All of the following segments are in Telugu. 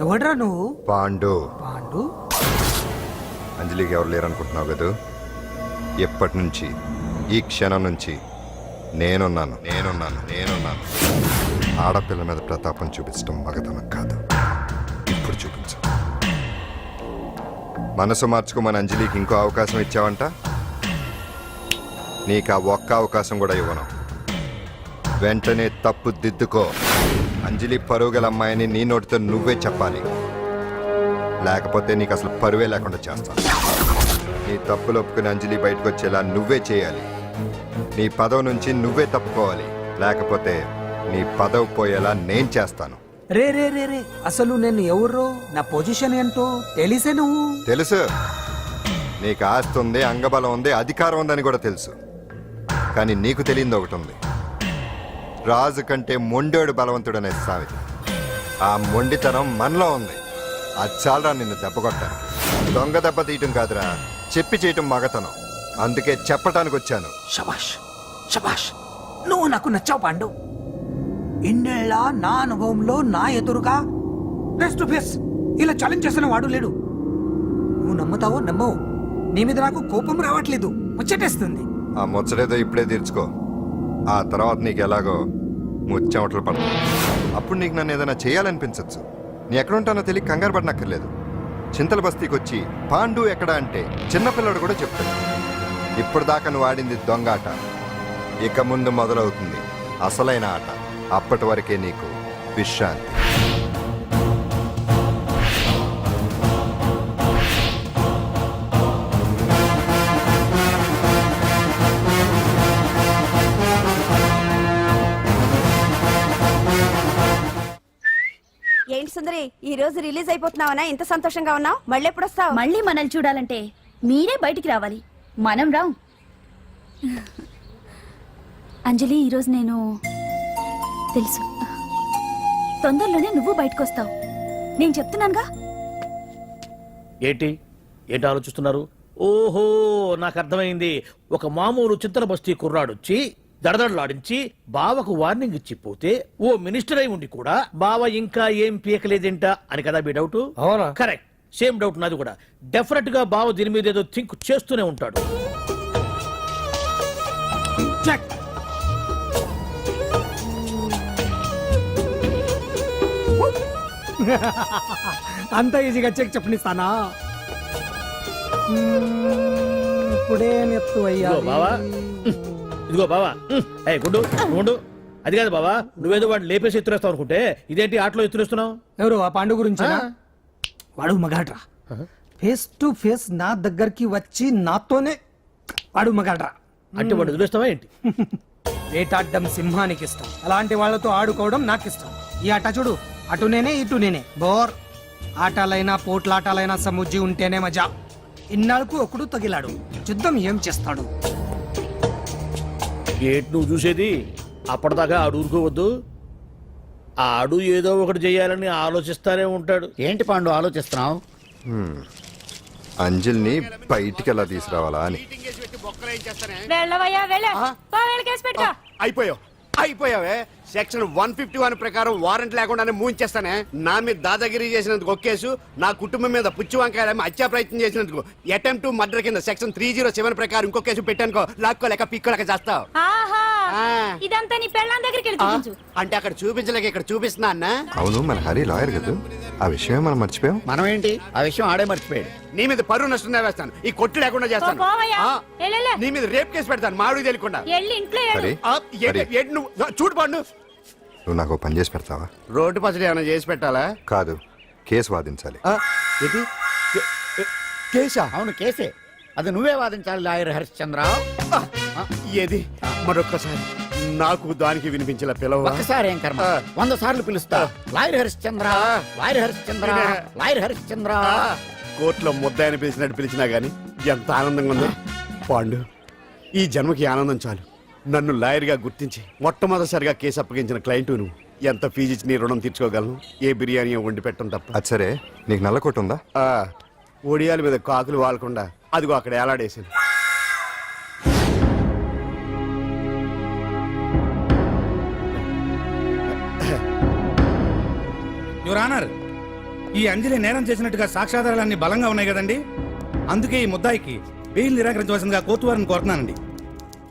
ఎవడ్రా నువ్వు? పాండు. పాండు? అంజలికి ఎవరు లేరనుకుంటున్నావు కదా? ఎప్పటి నుంచి, ఈ క్షణం నుంచి నేనున్నాను. ఆడపిల్ల మీద ప్రతాపం చూపించడం మగతనం కాదు. ఇప్పుడు చూపించు. మనసు మార్చుకోమని అంజలికి ఇంకో అవకాశం ఇచ్చావంట. నీకు ఆ ఒక్క అవకాశం కూడా ఇవ్వను. వెంటనే తప్పు దిద్దుకో. అంజలి పరుగల అమ్మాయిని నీ నోటితో నువ్వే చెప్పాలి, లేకపోతే నీకు అసలు పరువే లేకుండా చేస్తాను. నీ తప్పులు ఒప్పుకుని అంజలి బయటకు వచ్చేలా నువ్వే చేయాలి. నీ పదవి నుంచి నువ్వే తప్పుకోవాలి, లేకపోతే నీ పదవి పోయేలా నేను చేస్తాను. రే రే రే రే అసలు నేను ఎవరో, నా పొజిషన్ ఏంటో తెలిసే నువ్వు. తెలుసు. నీకు ఆస్తి ఉంది, అంగబలం ఉంది, అధికారం ఉందని కూడా తెలుసు. కానీ నీకు తెలియంది ఒకటి ఉంది. రాజు కంటే మొండోడు బలవంతుడనే సామెత. ఆ మొండితనం మనలో ఉంది. అది చాలరా నిన్ను దెబ్బకొట్టాను. దొంగ దెబ్బ తీయటం కాదురా, చెప్పి చేయటం మగతనం. అందుకే చెప్పటానికి వచ్చాను. శబాష్ శబాష్, నువ్వు నాకు నచ్చావు పాండు. ఇన్నేళ్ళ నా అనుభవంలో నా ఎదురుగా ఫేస్ టు ఫేస్ ఇలా ఛాలెంజ్ చేసిన వాడు లేడు. నువ్వు నమ్ముతావో నమ్మవు, నీ మీద నాకు కోపం రావట్లేదు, ముచ్చటేస్తుంది. ఆ ముచ్చటేదో ఇప్పుడే తీర్చుకో. ఆ తర్వాత నీకు ఎలాగో ముచ్చెమటలు పడతాయి. అప్పుడు నీకు నన్ను ఏదైనా చేయాలనిపించచ్చు. నీ ఎక్కడుంటానో తెలియ కంగారు పడనక్కర్లేదు. చింతల బస్తీకి వచ్చి పాండు ఎక్కడ అంటే చిన్నపిల్లడు కూడా చెప్తాడు. ఇప్పుడు దాకా నువ్వు ఆడింది దొంగ ఆట. ఇక ముందు మొదలవుతుంది అసలైన ఆట. అప్పటి వరకే నీకు విశ్రాంతి. ఏంటి సుందరి, ఈ రోజు రిలీజ్ అయిపోతున్నావనా? ఇంత సంతోషంగా ఉన్నావు? మళ్ళీ ఎప్పుడు వస్తావు? మళ్ళీ మనల్ని చూడాలంటే మీరే బయటికి రావాలి, మనం రాం. అంజలి, ఈరోజు నేను తెలుసు, తొందరలోనే నువ్వు బయటకు వస్తావు. నేను చెప్తున్నానుగా. ఏంటి ఆలోచిస్తున్నారు? ఓహో, నాకు అర్థమైంది. ఒక మామూలు చింతల బస్తీ కుర్రాడొచ్చి దడదడలాడించి బావకు వార్నింగ్ ఇచ్చి పోతే ఓ మినిస్టర్ అయి ఉండి కూడా బావ ఇంకా ఏం పీకలేదేంట అని కదా మీ డౌట్? అవునా? కరెక్ట్, సేమ్ డౌట్ నాది కూడా. డెఫినెట్ గా బావ దీని మీద ఏదో థింక్ చేస్తూనే ఉంటాడు. చెక్. అంత ఈజీగా చెక్ చెప్పనిస్తానా? ఇప్పుడే నెత్తు అయ్యా. ఇదిగో బావా, ఏ గుడ్డు గుండు, అది కాదు బావా, నువ్వేదో వాడిని లేపేసి ఎత్తురేస్తావు అనుకుంటే ఇదేంటి ఆటలో ఎత్తురేస్తున్నావు? ఎవరు ఆ పాండు గురించి? వాడు మగాడ్రా. ఫేస్ టు ఫేస్ నా దగ్గరికి వచ్చి నాతోనే వాడు మగాడ్రా. అంటే వాడు వదిలేస్తావా ఏంటి? వేటాడ్డం సింహానికి ఇష్టం, అలాంటి వాళ్ళతో ఆడుకోవడం నాకు ఇష్టం. ఈ ఆట చూడు, అటు నేనే ఇటు నేనే. బోర్. ఆటలైనా పోట్లాటలైనా సముజ్జి ఉంటేనే మజా. ఇన్నాళ్ళకు ఒకడు తగిలాడు, యుద్ధం ఏం చేస్తాడు? గేట్ నువ్వు చూసేది. అప్పటిదాకా ఆడు ఊరుకోవద్దు. ఆడు ఏదో ఒకటి చేయాలని ఆలోచిస్తానే ఉంటాడు. ఏంటి పాండు ఆలోచిస్తున్నావు? అంజలిని బయటికి ఎలా తీసుకురావాలా అని. అయిపోయావే. సెక్షన్ 151 ప్రకారం వారెంట్ లేకుండానే మూయించేస్తానే. నా మీద దాదాగిరి చేసినందుకు ఒక కేసు, నా కుటుంబం మీద పుచ్చి వంకాయలేమి హత్యా ప్రయత్నం చేసినందుకు అటెంప్ట్ టు మర్డర్ కింద సెక్షన్ 307 ప్రకారం ఇంకో కేసు పెట్టానుకో, లాక్కోలేక పిక్కోలేక చేస్తావు. ఇదంతా నీ పెళ్ళాం దగ్గరికి వెళ్ళి చూపించు. అంటే అక్కడ చూపించలేక ఇక్కడ చూపిస్తున్నా అన్న. అవును, మన హరి లాయర్ కదా, ఆ విషయం మనం మర్చిపోయాం. మనం ఏంటి ఆ విషయం ఆడే మర్చిపోయాడు. నీ మీద పరువు నష్టం వేస్తాను, ఈ కొట్టు లేకుండా చేస్తాను. నీ మీద రేప్ కేసు పెడతాను మాడు తెలియకుండా. హరి, నువ్వు చూడు పండు, నువ్వు నాకు పని చేసి పెడతావా? రోడ్డు పచ్చడి ఏమైనా చేసి పెట్టాలా? కాదు, కేసు వాదించాలి. ఏంటి కేసా? అవును, కేసే. అది నువ్వే వాదించాలి లాయర్ హరిశ్చంద్ర. ఏది మరొక్కసారి నాకు దానికి వినిపించిన పిలవ. ఒక్కసారి ఏం కర్మ, 100 సార్లు పిలుస్తా. Lawyer Harishchandra, lawyer Harishchandra, lawyer Harishchandra. కోర్టులో ముద్దాయని పిలిచినట్టు పిలిచినా గానీ ఎంత ఆనందంగా ఉందో. పాండు, ఈ జన్మకి ఆనందం చాలు. నన్ను లాయర్ గా గుర్తించి మొట్టమొదటిసారిగా కేసు అప్పగించిన క్లయింట్ నువ్వు. ఎంత ఫీజు ఇచ్చి నీ రుణం తీర్చుకోగలను? ఏ బిర్యానీ వండి పెట్టడం తప్ప. అది సరే, నీకు నల్ల కొట్టు ఉందా? ఒడియాల మీద కాకులు వాలకుండా అదిగో అక్కడ ఏలాడేసింది. యువర్ ఆనర్, ఈ అంజలి నేరం చేసినట్టుగా సాక్ష్యాధారాలన్నీ బలంగా ఉన్నాయి కదండి. అందుకే ఈ ముద్దాయికి బెయిల్ నిరాకరించవలసిందిగా కోర్టు వారిని కోరుతున్నానండి.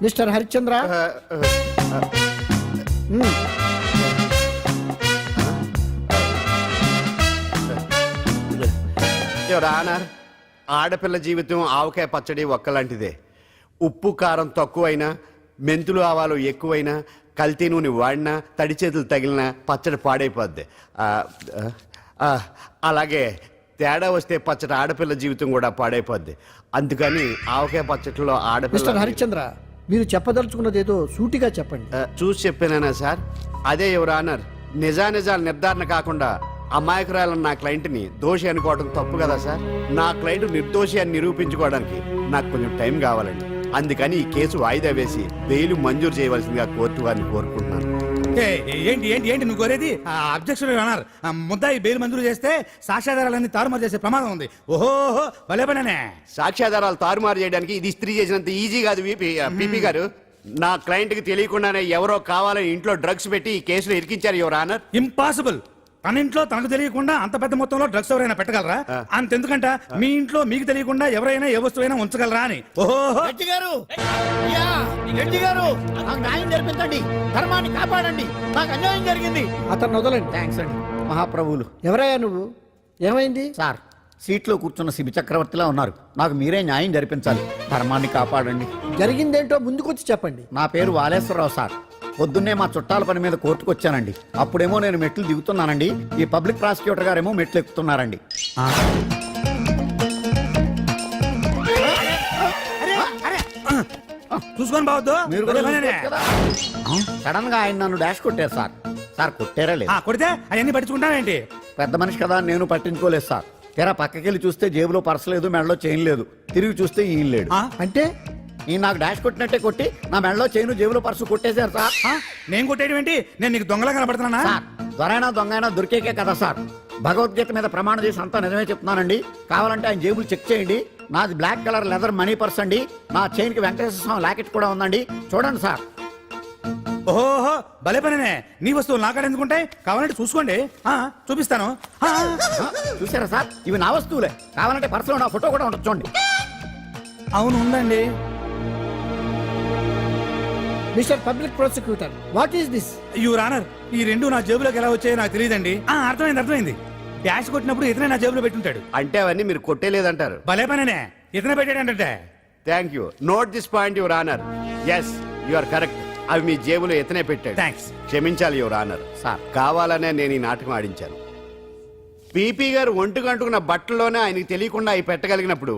మిస్టర్ హరిశ్చంద్ర యువర్ ఆనర్, ఆడపిల్ల జీవితం ఆవకాయ పచ్చడి ఒక్కలాంటిదే. ఉప్పు కారం తక్కువైనా, మెంతులు ఆవాలు ఎక్కువైనా, కల్తీ నూనె వాడినా, తడి చేతులు తగిలినా పచ్చడి పాడైపోద్ది. అలాగే తేడా వస్తే పచ్చడి ఆడపిల్ల జీవితం కూడా పాడైపోద్ది. అందుకని ఆవకాయ పచ్చడిలో మిస్టర్ ఆడపిల్ల హరిశ్చంద్ర మీరు చెప్పదలుచుకున్నది ఏదో సూటిగా చెప్పండి. చూసి చెప్పానా సార్? అదే యువర్ ఆనర్, నిజానిజాలు నిర్ధారణ కాకుండా అమాయకురాలన్న నా క్లయింట్ని దోషి అనుకోవడం తప్పు కదా సార్? నా క్లయింట్ నిర్దోషి అని నిరూపించుకోవడానికి నాకు కొంచెం టైం కావాలండి. అందుకని ఈ కేసు వాయిదా వేసి బెయిల్ మంజూరు చేయవలసిందిగా కోర్టు వారిని కోరుకుంటున్నాను. ఏంటి ఏంటి ఏంటి నువ్వు కోరేది? అబ్జెక్షన్ అన్నారు. ముద్దాయి బెయిల్ మంజూరు చేస్తే సాక్ష్యాధారాలన్నీ తారుమారు చేసే ప్రమాదం ఉంది. ఓహో భలే పనేనే. సాక్ష్యాధారాలు తారుమారు చేయడానికి ఇది ఇస్త్రీ చేసినంత ఈజీ కాదు పీపీ గారు. నా క్లయింట్ కి తెలియకుండానే ఎవరో కావాలని ఇంట్లో డ్రగ్స్ పెట్టి ఈ కేసులో ఇరికించారు యువర్ ఆనర్. ఇంపాసిబుల్. తన ఇంట్లో తనకు తెలియకుండా అంత పెద్ద మొత్తంలో డ్రగ్స్ ఎవరైనా పెట్టగలరా? అంతెందుకంట మీ ఇంట్లో మీకు తెలియకుండా ఎవరైనా ఏ వస్తువైనా ఉంచగలరా అని. ఓహో గట్టి గారు, అయ్యా, గట్టి గారు, నాకు న్యాయం జరిపించండి, ధర్మాన్ని కాపాడండి, నాకు అన్యాయం జరిగింది. అతను వదలండి. థ్యాంక్స్ అండి మహాప్రభువులు. ఎవరయ్యా నువ్వు? ఏమైంది? సార్, సీట్లో కూర్చున్న శిబి చక్రవర్తిలా ఉన్నారు. నాకు మీరే న్యాయం జరిపించాలి, ధర్మాన్ని కాపాడండి. జరిగిందేంటో ముందుకొచ్చి చెప్పండి. నా పేరు వాలేశ్వరరావు సార్. పొద్దున్నే మా చుట్టాల పని మీద కోర్టుకు వచ్చానండి. అప్పుడేమో నేను మెట్లు దిగుతున్నానండి, ఈ పబ్లిక్ ప్రాసిక్యూటర్ గారేమో మెట్లు ఎక్కుతున్నారండి. చూసుకొని బావద్దు. మీరు సడన్ గా ఆయన నన్ను డాష్ కొట్టారు సార్. సార్ కొట్టారా లేదు? కొడితే అవన్నీ పట్టించుకుంటావేంటి? పెద్ద మనిషి కదా నేను పట్టించుకోలేదు సార్. తెరా పక్కకెళ్ళి చూస్తే జేబులో పర్స్ లేదు, మెడలో చైన్ లేదు. తిరిగి చూస్తే ఈయన లేడు. అంటే ఈయన నాకు డాష్ కొట్టినట్టే కొట్టి నా మెడలో చైన్ జేబులో పర్సు కొట్టేశారు సార్. నేను కొట్టేయడం ఏంటి? నేను నీకు దొంగలా కనబడుతున్నా? సార్, దొరైనా దొంగైనా దొరికేకే కదా సార్. భగవద్గీత మీద ప్రమాణం చేసి అంతా నిజమే చెప్తున్నానండి. కావాలంటే ఆయన జేబులు చెక్ చేయండి. నాది black colour leather money purse అండి. నా చైన్ కి వెంకటేశ్వర స్వామి లాకెట్ కూడా ఉందండి. చూడండి సార్. ఓహో భలే పనే. నీ వస్తువులు నాకాడ ఎందుకుంటాయి? కావాలంటే చూసుకోండి, చూపిస్తాను. చూసారా సార్, ఇవి నా వస్తువులే. కావాలంటే పర్సులో నా ఫోటో కూడా ఉండొచ్చు చూడండి. అవును ఉందండి. Mister public prosecutor, what is this? Your honour, ఈ రెండు నా జేబులోకి ఎలా వచ్చాయో నాకు తెలియదండి. అర్థమైంది. డాష్ కొట్టినప్పుడు ఇతనే నా జేబులో పెట్టుంటాడు. అంటే అవన్నీ మీరు కొట్టేలేదంటారు? భలే పనేనే, ఇతనే పెట్టాడంటే. Thank you. Note this point your honour. Yes, you are correct. అవి మీ జేబులో ఎతనే పెట్టాడు. థ్యాంక్స్. క్షమించాలి యువర్ ఆనర్. సార్, కావాలనే నేను ఈ నాటకం ఆడించాను. పీపీ గారు ఒంటికంటుకున్న బట్టల్లోనే ఆయనకి తెలియకుండా అవి పెట్టగలిగినప్పుడు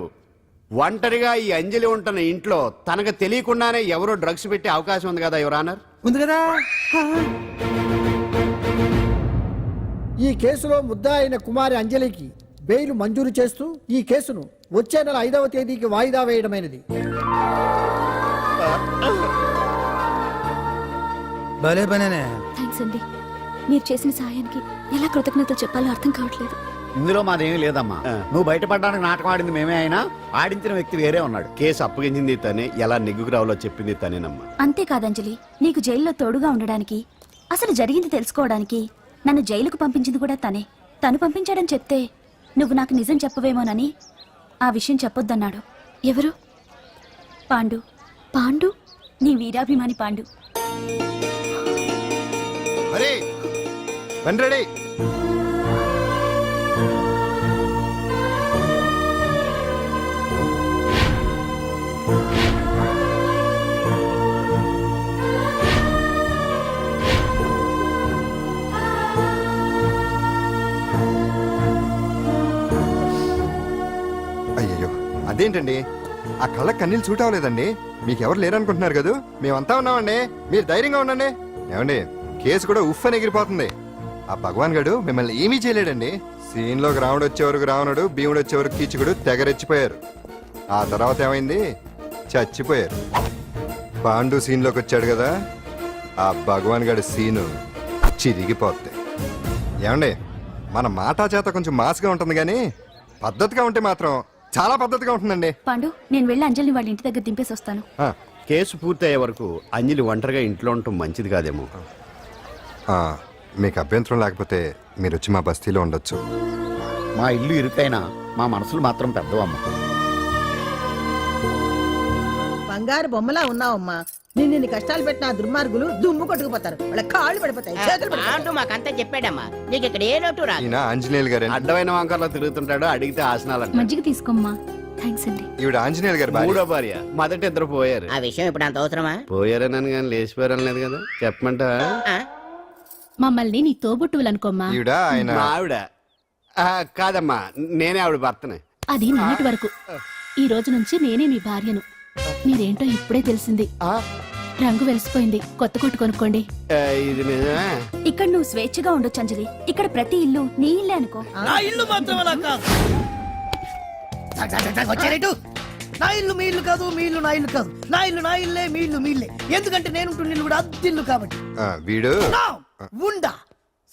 ఒంటరిగా ఈ అంజలి ఉంటున్న ఇంట్లో తనకు తెలియకుండానే ఎవరో డ్రగ్స్ పెట్టే అవకాశం ఉంది కదా యువర్ ఆనర్? ఉంది కదా. ఈ కేసులో ముద్దా అయిన కుమారి అంజలికి బెయిల్ మంజూరు చేస్తూ ఈ కేసును వచ్చే నెల 5వ తేదీకి వాయిదా వేయడమైనది. భలే పనేనే. థ్యాంక్స్ అండి. మీరు చేసిన సహాయానికి ఎలా కృతజ్ఞతలు చెప్పాలో అర్థం కావట్లేదు. ఇందులో మాదేమీ లేదమ్మా. నువ్వు బయటపడడానికి నాటకం ఆడింది మేమే అయినా ఆడించిన వ్యక్తి వేరే ఉన్నాడు. కేసు అప్పగించింది తనే, ఎలా నెగ్గుకు రావాలో చెప్పింది తనేనమ్మా. అంతేకాదంజలి, నీకు జైల్లో తోడుగా ఉండడానికి, అసలు జరిగింది తెలుసుకోవడానికి నన్ను జైలుకు పంపించింది కూడా తనే. తను పంపించాడని చెప్తే నువ్వు నాకు నిజం చెప్పవేమోనని ఆ విషయం చెప్పొద్దన్నాడు. ఎవరు? పాండు. పాండు, నీ వీరాభిమాని పాండు. అరే బండ్రెడీ. అయ్యయ్యో, అదేంటండి? ఆ కళ్ళ కన్నీళ్ళు సూట్ అవ్వలేదండి. మీకెవరు లేరనుకుంటున్నారు కదా? మేమంతా ఉన్నామండి, మీరు ధైర్యంగా ఉండండి. ఏమండి, కేసు కూడా ఉఫ్ అని ఎగిరిపోతుంది. ఆ భగవాన్ గడు మిమ్మల్ని ఏమీ చేయలేడండి. సీన్లోకి రావణుడు వచ్చేవరకు రావణుడు, భీముడు వచ్చేవరకు కీచుకుడు తెగరెచ్చిపోయారు. ఆ తర్వాత ఏమైంది? చచ్చిపోయారు. పాండు సీన్లోకి వచ్చాడు కదా, ఆ భగవాన్ గడి సీను చిరిగిపోద్ది. ఏమండి, మన మాటా చేత కొంచెం మాస్గా ఉంటుంది కానీ పద్ధతిగా ఉంటే మాత్రం చాలా పద్ధతిగా ఉంటుందండి. పాండు, నేను వెళ్ళి అంజలిని వాళ్ళ ఇంటి దగ్గర దింపేసి వస్తాను. కేసు పూర్తయ్యే వరకు అంజలి ఒంటరిగా ఇంట్లో ఉండటం మంచిది కాదేమో. మీకు అభ్యంతరం లేకపోతే మీరు వచ్చి మా బస్తీలో ఉండొచ్చు. మా ఇల్లు ఇరుకైనా మా మనసులు మాత్రం పెద్దవమ్మ. బంగారు బొమ్మలా ఉన్నావమ్మా. నిన్ను కష్టాలు పెట్టిన ఆ దుర్మార్గులు దుమ్ము కొట్టుకుపోతారు. వాళ్ళ కాళ్ళు పడిపోతాయి, చేతులు పడిపోతాయి. అంటూ మాకంతా చెప్పాడమ్మా. నీకు ఇక్కడ ఏ లోటు రాదు. ఈయన ఆంజనేయులు గారు అడ్డమైన వంకర్లో తిరుగుతుంటాడు, అడిగితే ఆసనాలంట. మజ్జిగ తీసుకోమ్మా. థ్యాంక్స్ అండి. ఈవిడ ఆంజనేయులు గారు భార్య. మూడో భార్య. మొదట ఇద్దరు పోయారు. ఆ విషయం ఇప్పుడు అంత అవసరమా? పోయారనని కానీ లేచిపోయారని లేదు కదా, చెప్పమంట. ఆ? మమ్మల్ని నీ తోబుట్టువులనుకోమ్మా. ఈవిడ ఆయన మా ఆవిడ కాదమ్మా, నేనే ఆవిడ భర్తనే. అది నిన్నటి వరకు. ఈ రోజు నుంచి నేనే మీ భార్యను. మీరేంటో ఇప్పుడే తెలిసింది. రంగు వెలిసిపోయింది, కొత్త కొట్టు కొనుక్కోండి. ఇది నిజమే. ఇక్కడ నువ్వు స్వేచ్ఛగా ఉండొచ్చు అంజలి. ఇక్కడ ప్రతి ఇల్లు నీ ఇల్లే అనుకో. నా ఇల్లు మాత్రం అలా కాదు. వచ్చారేటు? నా ఇల్లు మీ ఇల్లు కాదు, మీ ఇల్లు నా ఇల్లు కాదు. నా ఇల్లు నా ఇల్లే, మీ ఇల్లు మీ ఇల్లే. ఎందుకంటే నేనుంటున్న ఇల్లు కూడా అద్దిల్లు కాబట్టి. వీడు నా ఉండా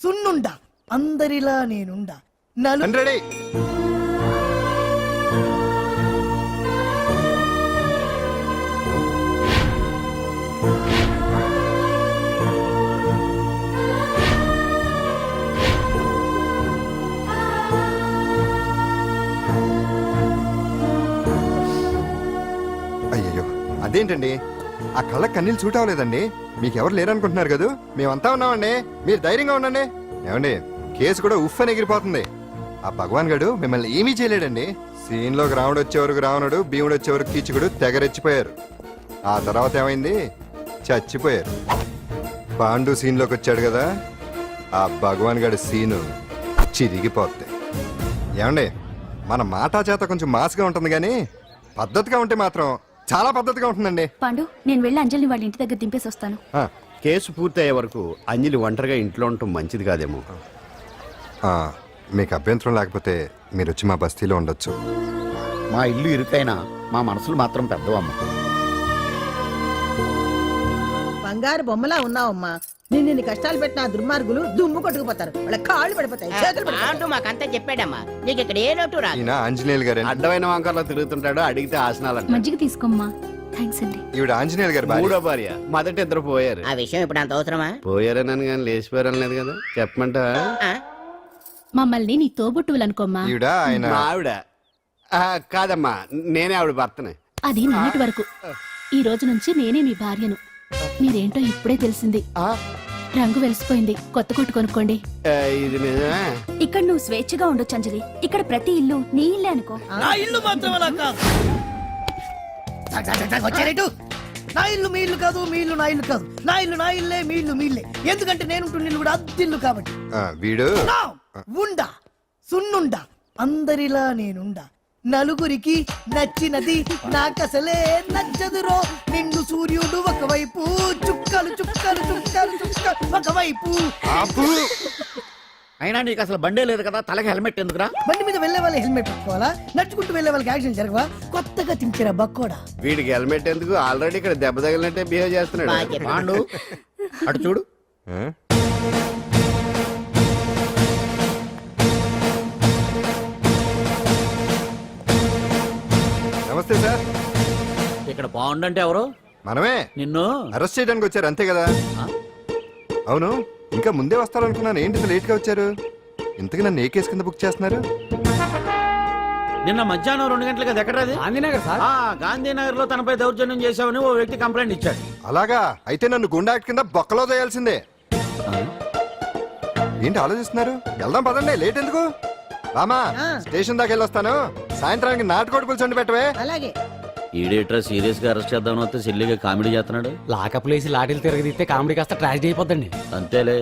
సున్నుండా అందరిలా నేనుండా రెడీ. అయ్యయ్యో, అదేంటండి ఆ కళ్ళ కన్నీళ్ళు సూట్ అవ్వలేదండి. మీకెవరు లేరనుకుంటున్నారు కదా, మేమంతా ఉన్నామండి. మీరు ధైర్యంగా ఉండండి. ఏమండి, కేసు కూడా ఉఫ్ అని ఎగిరిపోతుంది. ఆ భగవాన్ గడు మిమ్మల్ని ఏమీ చేయలేడండి. సీన్లోకి రావణుడు వచ్చేవరకు రావణుడు, భీముడు వచ్చేవరకు కీచుకుడు తెగరెచ్చిపోయారు. ఆ తర్వాత ఏమైంది? చచ్చిపోయారు. పాండు సీన్లోకి వచ్చాడు కదా, ఆ భగవాన్ గడి సీను చిరిగిపోద్ది. ఏమండి, మన మాటా చేత కొంచెం మాస్గా ఉంటుంది కానీ పద్ధతిగా ఉంటే మాత్రం చాలా పద్ధతిగా ఉంటుందండి. పాండు, నేను వెళ్ళి అంజలిని వాళ్ళ ఇంటి దగ్గర దింపేసి వస్తాను. కేసు పూర్తయ్యే వరకు అంజలి ఒంటరిగా ఇంట్లో ఉండటం మంచిది కాదేమో. మీకు అభ్యంతరం లేకపోతే మీరు వచ్చి మా బస్తీలో ఉండొచ్చు. మా ఇల్లు ఇరుకైనా మా మనసులు మాత్రం పెద్దవమ్మ. బంగారు బొమ్మలా ఉన్నావమ్మా. నిన్ను కష్టాలు పెట్టిన ఆ దుర్మార్గులు దుమ్ము కొట్టుకుపోతారు. వాళ్ళ కాళ్ళు పడిపోతాయి, చేతులు పడిపోతాయి. అంటూ మాకంతా చెప్పాడమ్మా. నీకు ఇక్కడ ఏ లోటు రాదు. ఈయన ఆంజనేయులు గారు. అడ్డమైన వంకర్లో తిరుగుతుంటాడు, అడిగితే ఆసనాలంట. మజ్జిగ తీసుకోమ్మా. థ్యాంక్స్ అండి. ఈవిడ ఆంజనేయులు గారు భార్య. మూడో భార్య. మొదట ఇద్దరు పోయారు. ఆ విషయం ఇప్పుడు అంత అవసరమా? పోయారనని కానీ లేచిపోయారని లేదు కదా, చెప్పమంట. ఆ? మమ్మల్ని నీ తోబుట్టువులనుకోమ్మా. ఈవిడ ఆయన మా ఆవిడ కాదమ్మా, నేనే ఆవిడ భర్తనే. అది నిన్నటి వరకు. ఈ రోజు నుంచి నేనే మీ భార్యను. మీరేంటో ఇప్పుడే తెలిసింది. రంగు వెలిసిపోయింది, కొత్త కొట్టు కొనుక్కోండి. ఇది నిజమే. ఇక్కడ నువ్వు స్వేచ్ఛగా ఉండొచ్చు అంజలి. ఇక్కడ ప్రతి ఇల్లు నీ ఇల్లే అనుకో. నా ఇల్లు మాత్రం అలా కాదు. వచ్చారేటు? నా ఇల్లు మీ ఇల్లు కాదు, మీ ఇల్లు నా ఇల్లు కాదు. నా ఇల్లు నా ఇల్లే, మీ ఇల్లు మీ ఇల్లే. ఎందుకంటే నేనుంటున్న ఇల్లు కూడా అద్దిల్లు కాబట్టి. వీడు నా ఉండా సున్నుండా అందరిలా నేనుండా. నలుగురికి నచ్చినది నాకసలే నచ్చదురో. నిండు సూర్యుడు ఒకవైపు, చుక్కలు చుక్కలు చుక్కలు చుక్కలు ఒకవైపు. అయినా నీకు అసలు బండే లేదు కదా, తలకి హెల్మెట్ ఎందుకురా? బండి మీద వెళ్లే వాళ్ళు హెల్మెట్ పెట్టుకోవాలా? నడుచుకుంటూ వెళ్లే వాళ్ళకి యాక్సిడెంట్ జరగవా? కొత్తగా తింటారా బక్కోడా? వీడికి హెల్మెట్ ఎందుకు, ఆల్రెడీ ఇక్కడ దెబ్బ తగిలినట్టే బిహేవ్ చేస్తున్నాడు. బాగా చెప్పావు. పాండు అటు చూడు. నమస్తే సార్. ఇక్కడ బాగుండంటే ఎవరు? మనమే. నిన్ను అరెస్ట్ చేయడానికి వచ్చారు అంతే కదా? అవును, ఇంకా ముందే వస్తారనుకున్నాను. ఏంటి ఇంత లేట్ గా వచ్చారు? ఇంతకు నన్ను ఏ కేసు కింద బుక్ చేస్తున్నారు? నిన్న మధ్యాహ్నం 2 గంటలకు అది ఎక్కడది? గాంధీనగర్ సార్. గాంధీనగర్ లో తనపై దౌర్జన్యం చేశామని ఓ వ్యక్తి కంప్లైంట్ ఇచ్చాడు. అలాగా? అయితే నన్ను గుండా యాక్ట్ కింద బొక్కలో చేయాల్సిందే. ఏంటి ఆలోచిస్తున్నారు? వెళ్దాం పదండి, లేట్ ఎందుకు? రామా, స్టేషన్ దాకా వెళ్ళొస్తాను. సాయంత్రానికి నాటుకోడి పులుసు వండి పెట్టవే. అలాగే. ఈడేట్రా సీరియస్ గా అరెస్ట్ చేద్దామని వస్తే సిల్లిగా కామెడీ చేస్తున్నాడు. లాకప్ లేసి లాఠీలు తిరగదీస్తే కామెడీ కాస్త ట్రాజడీ అయిపోద్దండి. అంతేలే.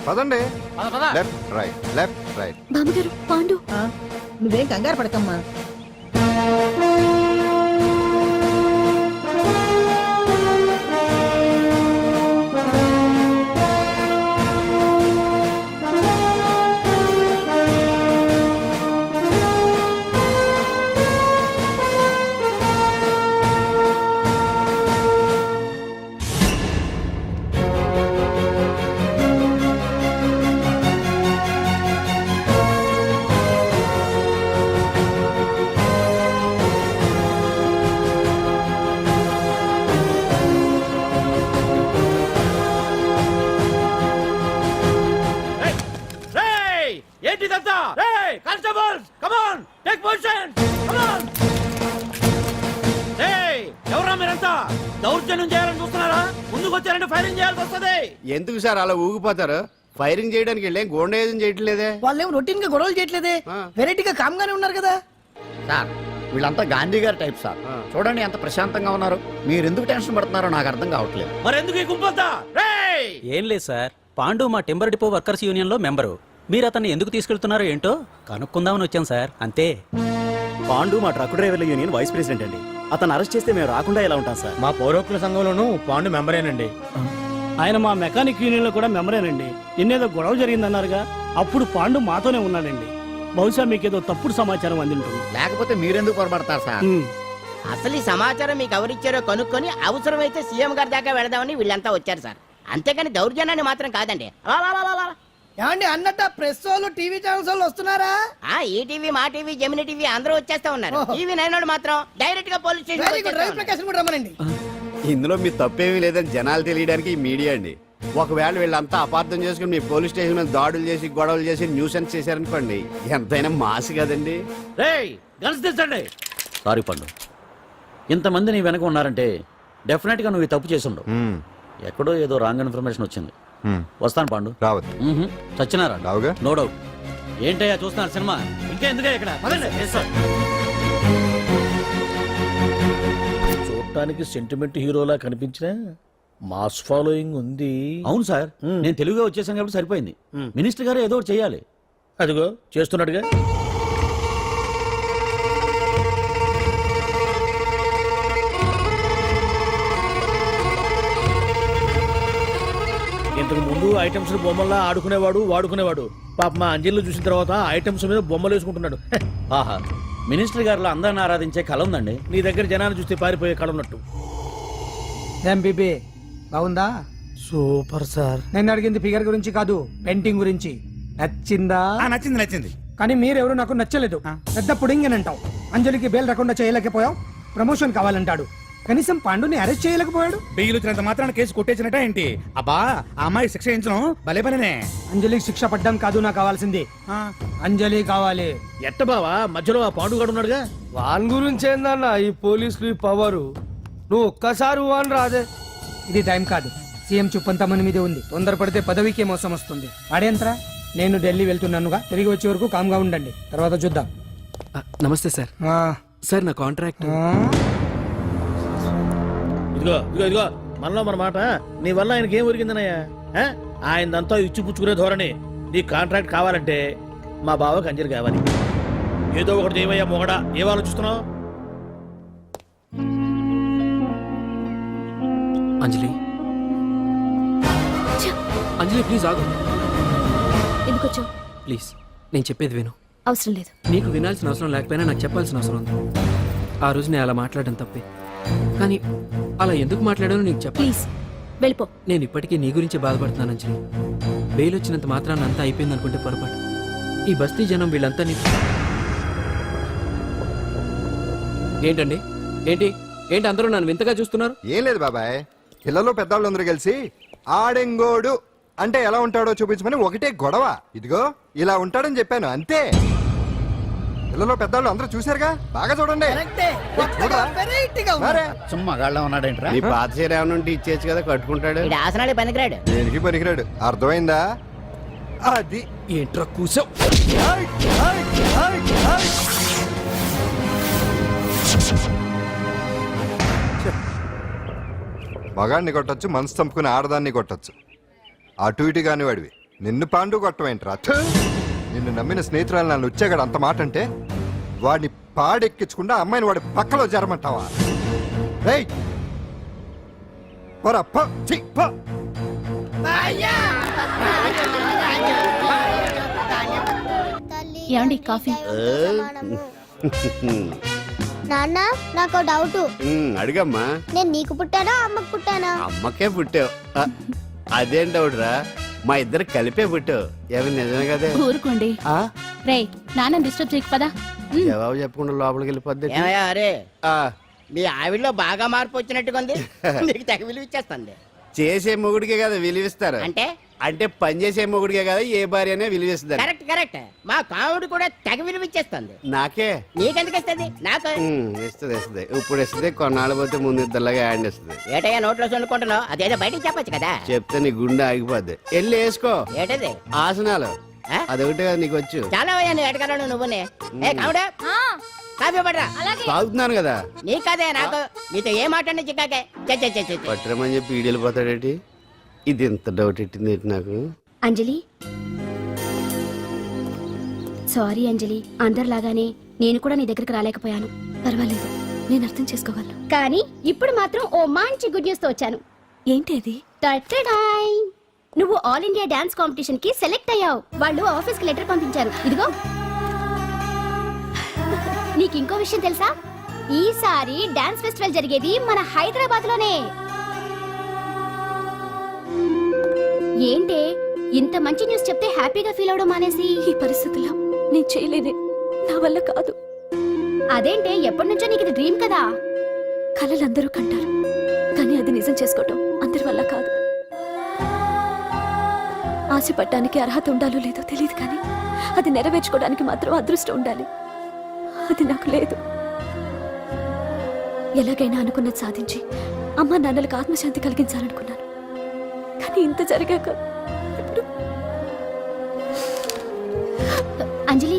పదండి. Left right, left right. బామ్మగారు, పాండు. నువ్వేం కంగారు పడకమ్మా. Constables come on take position come on. ఎవరా మీరంతా దౌర్జన్యం చేయాలని చూస్తున్నారా? ముందుకు వచ్చారంటే ఫైరింగ్ చేయాల్సి వస్తుంది. ఎందుకు సార్ అలా ఊగిపోతారు? ఫైరింగ్ చేయడానికి వెళ్ళే గోండేజం చేయట్లేదే. వాళ్ళేం రొటీన్ గా గొడవలు చేయట్లేదే, వెరైటీగా కామ్ గానే ఉన్నారు కదా. సార్ వీళ్ళంతా గాంధీ గారి టైప్ సార్. చూడండి ఎంత ప్రశాంతంగా ఉన్నారు. మీరు ఎందుకు టెన్షన్ పడుతున్నారో నాకు అర్థం కావట్లేదు. మరెందుకు ఈ గుంపంతా? ఏం లేదు సార్, పాండు మా టింబర్ డిపో వర్కర్స్ యూనియన్ లో మెంబరు. మీరు అతన్ని ఎందుకు తీసుకెళ్తున్నారో ఏంటో కనుక్కుందామని వచ్చాం సార్, అంతే. పాండు మా ట్రక్ డ్రైవర్ల యూనియన్ వైస్ ప్రెసిడెంట్ అండి. అతను అరెస్ట్ చేస్తే మేము రాకుండా ఎలా ఉంటాం సార్? మా పౌరోక్తుల సంఘంలోనూ పాండు మెంబరేనండి. ఆయన మా మెకానిక్ యూనియన్ లో కూడా మెంబరేనండి. నిన్నేదో గొడవ జరిగిందన్నారుగా, అప్పుడు పాండు మాతోనే ఉన్నాడండి. బహుశా మీకేదో తప్పుడు సమాచారం అందింటుంది. లేకపోతే మీరెందుకు పొరపడతారు సార్? అసలు ఈ సమాచారం మీకు ఎవరిచ్చారో కనుక్కొని అవసరమైతే సీఎం గారి దాకా వెళదామని వీళ్ళంతా వచ్చారు సార్. అంతేకాని దౌర్జన్యాన్ని మాత్రం కాదండి. ఏమండి అన్నట్టు ప్రెస్ వాళ్ళు టీవీ ఛానల్స్ వాళ్ళు వస్తున్నారా? ఈ టీవీ మా టీవీ జమిని టీవీ అందరూ వచ్చేస్తా ఉన్నారు. టీవీ నైన్ మాత్రం డైరెక్ట్ గా police very good, Ravi station. Prakash కూడా రమ్మనండి. ఇందులో మీ తప్పేమీ లేదని జనాలు తెలియడానికి ఈ మీడియా అండి. ఒకవేళ వీళ్ళంతా అపార్థం చేసుకుని మీ పోలీస్ స్టేషన్ మీద దాడులు చేసి గొడవలు చేసి న్యూసెన్స్ చేశారనుకోండి, ఎంతైనా మాసి కదండి. గన్స్ తెచ్చండి. సారీ పండు, ఇంతమంది నీ వెనక ఉన్నారంటే డెఫినెట్ గా నువ్వు ఈ తప్పు చేసి ఉండవు. ఎక్కడో ఏదో రాంగ్ ఇన్ఫర్మేషన్ వచ్చింది. వస్తాను పాండు. రావద్దు. చచ్చినారా? రావుగా. No doubt. ఏంటయ్యా చూస్తున్నారు సినిమా? ఇంకా ఎందుకే ఇక్కడ? పదండి. చూడటానికి సెంటిమెంట్ హీరోలా కనిపించిన మాస్ ఫాలోయింగ్ ఉంది. అవును సార్, నేను తెలుగుగా వచ్చేసాను కాబట్టి సరిపోయింది. మినిస్టర్ గారు ఏదో ఒకటి చేయాలి. అదిగో చేస్తున్నాడుగా. ఇంతకు ముందు ఐటమ్స్ బొమ్మల్లా ఆడుకునేవాడు, వాడుకునేవాడు. పాప మా అంజలిలో చూసిన తర్వాత ఐటమ్స్ మీద బొమ్మలు వేసుకుంటున్నాడు. ఆహా, మినిస్టర్ గారిలో అందరిని ఆరాధించే కళ ఉందండి. నీ దగ్గర జనాన్ని చూస్తే పారిపోయే కళ ఉన్నట్టు. ఏం బీబీ బాగుందా? Super sir. నేను అడిగింది ఫిగర్ గురించి కాదు, పెయింటింగ్ గురించి. నచ్చిందా? నచ్చింది నచ్చింది. కానీ మీరెవరు నాకు నచ్చలేదు. పెద్ద పుడింగనంటావు. అంజలికి బెయిల్ రాకుండా చేయలేకపోయావు. ప్రమోషన్ కావాలంటాడు. కనీసం పాండుని అరెస్ట్ చేయలేకపోయాడు. బెయిల్ వచ్చినంత మాత్రాన కేసు కొట్టేసినట్ట ఏంటి? అబ్బా ఆ అమ్మాయి శిక్ష వేయించడం భలే పనినే. అంజలికి శిక్ష పడ్డం కాదు నాకు కావాల్సింది. అంజలి కావాలి. ఎట్ట బావా మధ్యలో ఆ పాండుగాడు ఉన్నాడుగా. వాన్ గురించి ఏందన్నా ఈ పోలీసులు పవరు? నువ్వు ఒక్కసారి వాన్ రాదే. ఇది టైం కాదు. సీఎం చూపంతా మన మీదే ఉంది. తొందరపడితే పదవికే మోసం వస్తుంది. అడేంతరా, నేను ఢిల్లీ వెళ్తున్నానుగా. తిరిగి వచ్చే వరకు కామ్గా ఉండండి, తర్వాత చూద్దాం. నమస్తే సార్. సార్ నా కాంట్రాక్ట్. ఇదిగో ఇదిగో ఇదిగో మనలో మన మాట. నీ వల్ల ఆయనకి ఏం ఒరిగిందనయ్యా? ఆయనదంతా ఇచ్చిపుచ్చుకునే ధోరణి. నీ కాంట్రాక్ట్ కావాలంటే మా బావకి అంజలి కావాలి. ఏదో ఒకటి ఏమయ్యా మొగడా, ఏం ఆలోచిస్తున్నావు? అంజలి, అంజలి ప్లీజ్ ఆగు. ఎందుకు వచ్చావు? ప్లీజ్ నేను చెప్పేది విను. అవసరం లేదు. నీకు వినాల్సిన అవసరం లేకపోయినా నాకు చెప్పాల్సిన అవసరం ఉంది. ఆ రోజు నేను అలా మాట్లాడడం తప్పే, కానీ అలా ఎందుకు మాట్లాడానో నీకు చెప్ప. ప్లీజ్ వెళ్ళిపో. నేను ఇప్పటికీ నీ గురించి బాధపడుతున్నాను అంజలి. బెయిల్ వచ్చినంత మాత్రాన్ని అంతా అయిపోయింది అనుకుంటే పొరపాటు. ఈ బస్తీ జనం వీళ్ళంతా ఏంటండి? ఏంటి ఏంటి అందరూ నన్ను వింతగా చూస్తున్నారు? ఏం లేదు బాబాయ్, పిల్లలు పెద్దవాళ్ళందరూ కలిసి ఆడెంగోడు అంటే ఎలా ఉంటాడో చూపించమని ఒకటే గొడవ. ఇదిగో ఇలా ఉంటాడని చెప్పాను అంతే. పిల్లలు పెద్దవాళ్ళు అందరూ చూశారుగా, బాగా చూడండి. మరే. మగాళ్ళ ఉన్నాడేంట్రా? నీ పాత చీర ఏమైనా ఉంటే ఇచ్చేచ్చు కదా, కట్టుకుంటాడు. వీడు ఆసనాలే పనికిరాడు. దేనికి పనికిరాడు, అర్థమైందా? అది ఏంట్రా కూసావు? మగాడిని కొట్టొచ్చు, మనసు చంపుకుని ఆడదాన్ని కొట్టొచ్చు. అటు ఇటు కాని వాడివి నిన్ను పాండు కొట్టమేంట్రా? నిన్ను నమ్మిన స్నేహితురాలు నన్ను వచ్చాగాడు అంత మాట అంటే వాడిని పాడెక్కించకుండా అమ్మాయిని వాడి పక్కలో జరమంటావా? ఏమండి కాఫీ? నాన్న నాకు డౌట్. అడిగమ్మా. నేను నీకు పుట్టానా అమ్మకు పుట్టానా? అమ్మకే పుట్టావు. అదేం డౌట్ రా, మా ఇద్దరు కలిపే పుట్టావు. ఏమి నిజమే కదే? ఊరుకోండి. రేయ్ నాన్న డిస్టర్బ్ చేయకు పదా. జవాబు చెప్పకుండా లోపలికి వెళ్ళిపోద్ది. ఏమయ్యా అరే, మీ ఆవిడలో బాగా మార్పు వచ్చినట్టుగా ఉంది. నీకు తెగ విలువ ఇచ్చేస్తుంది. చేసే మొగుడికే కదా విలువిస్తారు. అంటే అంటే పనిచేసే మొగుడికే కదా ఏ భార్య అనే విలువేస్తుంది కరెక్ట్ కరెక్ట్ మా కావుడు కూడా తెగ విలువిచ్చేస్తుంది. నాకే నీకెందుకు ఇస్తుంది? నాకు ఇస్తుంది ఇస్తుంది ఇప్పుడు ఇస్తుంది కొన్నాళ్ళు పోతే ముందు ఇద్దరులాగా హ్యాండ్ ఇస్తుంది. ఏటయ్యా నోట్లో చల్లుకుంటున్నావు? అదేదో బయటికి చెప్పొచ్చు కదా. చెప్తే నీ గుండె ఆగిపోద్ది. వెళ్ళి వేసుకో ఏటది? ఆసనాలు. ఆ? అదొకటి కదా నీకు వచ్చు. చాలా అయ్యా నువ్వు ఎడగలను నువ్వునే. ఏ కావుడా కాఫీ పడరా. తాగుతున్నాను కదా. నీ కాదే నాకు. నీతో ఏ మాట్లాడి చిక్కాకే. పట్టరమని చెప్పి ఈడు వెళ్ళిపోతాడేటి. ఇది ఎంత డౌట్ ఎట్టింది ఏంటి నాకు. అంజలి సారీ అంజలి, అందరిలాగానే నేను కూడా నీ దగ్గరికి రాలేకపోయాను. పర్వాలేదు, నేను అర్థం చేసుకోగలను. కానీ ఇప్పుడు మాత్రం ఓ మంచి గుడ్ న్యూస్ తో వచ్చాను. ఏంటి అది? టటడాయ్! నువ్వు ఆల్ ఇండియా డాన్స్ కాంపిటీషన్ కి సెలెక్ట్ అయ్యావు. వాళ్ళు ఆఫీస్ కి లెటర్ పంపించారు. ఇదిగో. నీకు ఇంకో విషయం తెలుసా? ఈసారి డాన్స్ ఫెస్టివల్ జరిగేది మన హైదరాబాద్ లోనే. ఏంటే ఇంత మంచి న్యూస్ చెప్తే హ్యాపీగా ఫీల్ అవడం మానేసి? ఈ పరిస్థితుల్లో నేను చేయలేనే, నా వల్ల కాదు. అదేంటే ఎప్పటి నుంచో నీకు ఇది డ్రీమ్ కదా? కలలందరూ కంటారు, కానీ అది నిజం చేసుకోవటం అందరి వల్ల కాదు. ఆశపడటానికి అర్హత ఉండాలో లేదో తెలియదు, కానీ అది నెరవేర్చుకోవడానికి మాత్రం అదృష్టం ఉండాలి. అది నాకు లేదు. ఎలాగైనా అనుకున్నది సాధించి అమ్మా నాన్నలకు ఆత్మశాంతి కలిగించాలనుకున్నాను, కానీ ఇంత జరిగాక ఇప్పుడు అంజలి